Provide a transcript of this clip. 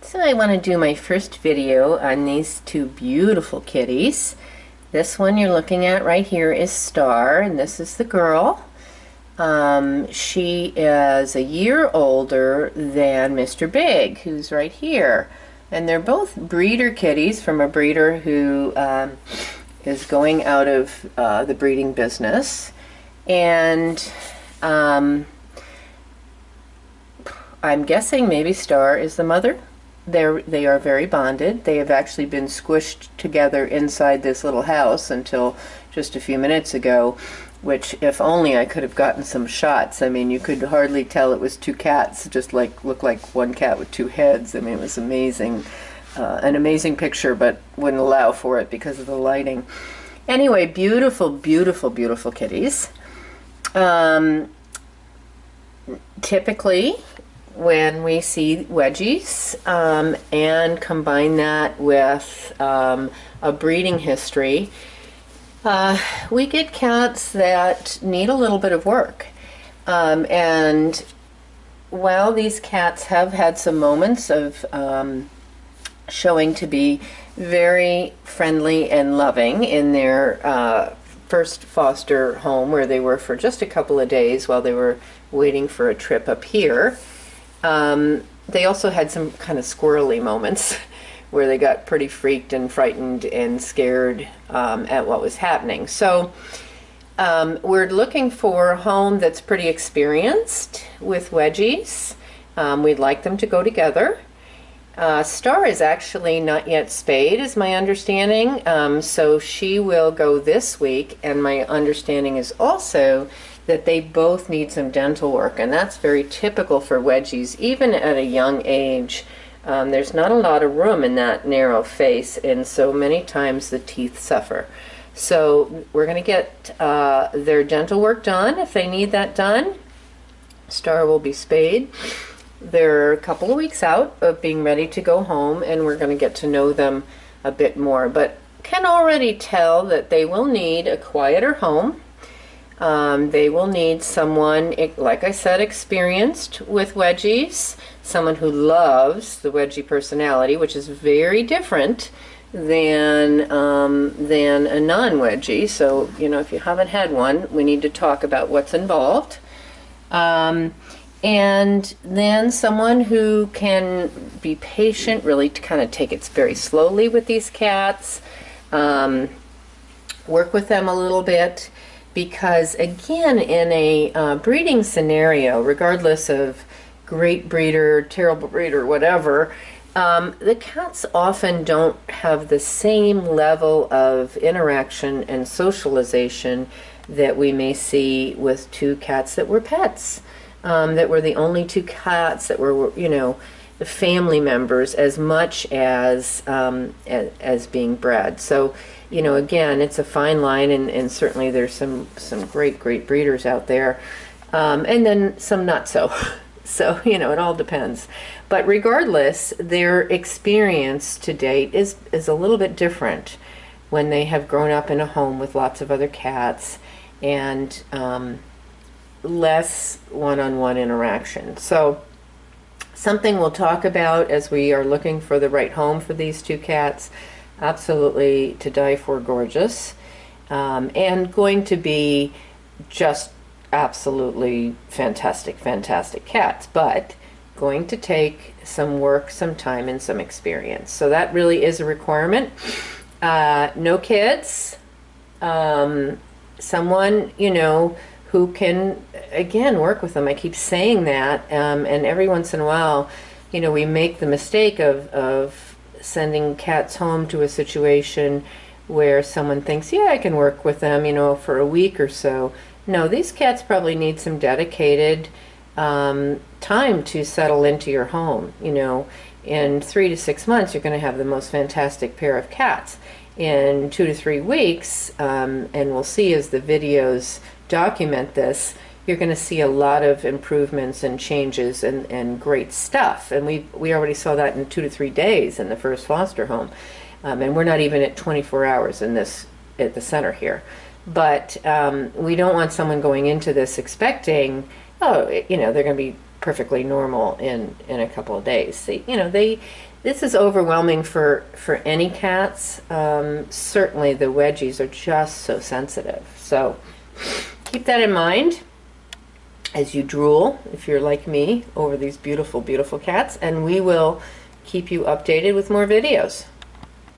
So I want to do my first video on these two beautiful kitties. This one you're looking at right here is Star, and this is the girl. She is a year older than Mr. Big, who's right here. And they're both breeder kitties from a breeder who is going out of the breeding business. And I'm guessing maybe Star is the mother. They are very bonded. They have actually been squished together inside this little house until just a few minutes ago, which if only I could have gotten some shots. I mean, you could hardly tell it was two cats, just looked like one cat with two heads. I mean, it was amazing, an amazing picture, but wouldn't allow for it because of the lighting. Anyway, beautiful, beautiful, beautiful kitties. Typically, when we see wedgies and combine that with a breeding history, we get cats that need a little bit of work. And while these cats have had some moments of showing to be very friendly and loving in their first foster home, where they were for just a couple of days while they were waiting for a trip up here, they also had some kind of squirrely moments where they got pretty freaked and frightened and scared at what was happening. So we're looking for a home that's pretty experienced with wedgies. We'd like them to go together. Star is actually not yet spayed, is my understanding, so she will go this week, and my understanding is also that they both need some dental work, and that's very typical for wedgies, even at a young age. There's not a lot of room in that narrow face, and so many times the teeth suffer. So we're going to get their dental work done. If they need that done, Star will be spayed. They're a couple of weeks out of being ready to go home, and we're going to get to know them a bit more, but can already tell that they will need a quieter home. They will need someone, like I said, experienced with wedgies, someone who loves the wedgie personality, which is very different than a non-wedgie. So, you know, if you haven't had one, we need to talk about what's involved. And then someone who can be patient, really to kind of take it very slowly with these cats, work with them a little bit. Because again, in a breeding scenario, regardless of great breeder, terrible breeder, whatever, the cats often don't have the same level of interaction and socialization that we may see with two cats that were pets, that were the only two cats that were, you know, family members as much as being bred. So, you know, again, it's a fine line, and certainly there's some great breeders out there, and then some not so. So, you know, it all depends. But regardless, their experience to date is a little bit different when they have grown up in a home with lots of other cats and less one-on-one interaction. So something we'll talk about as we are looking for the right home for these two cats. Absolutely to die for gorgeous, and going to be just absolutely fantastic cats, but going to take some work, some time, and some experience. So that really is a requirement. No kids, someone, you know, who can, again, work with them. I keep saying that, and every once in a while, you know, we make the mistake of sending cats home to a situation where someone thinks, yeah, I can work with them, you know, for a week or so. No, these cats probably need some dedicated time to settle into your home. You know, in 3 to 6 months, you're going to have the most fantastic pair of cats. In 2 to 3 weeks, and we'll see as the videos document this, you're going to see a lot of improvements and changes and great stuff. And we already saw that in 2 to 3 days in the first foster home. And we're not even at 24 hours in this at the center here. But we don't want someone going into this expecting, oh, you know, they're going to be perfectly normal in a couple of days. This is overwhelming for any cats. Certainly the wedgies are just so sensitive. So keep that in mind as you drool, if you're like me, over these beautiful, beautiful cats, and we will keep you updated with more videos.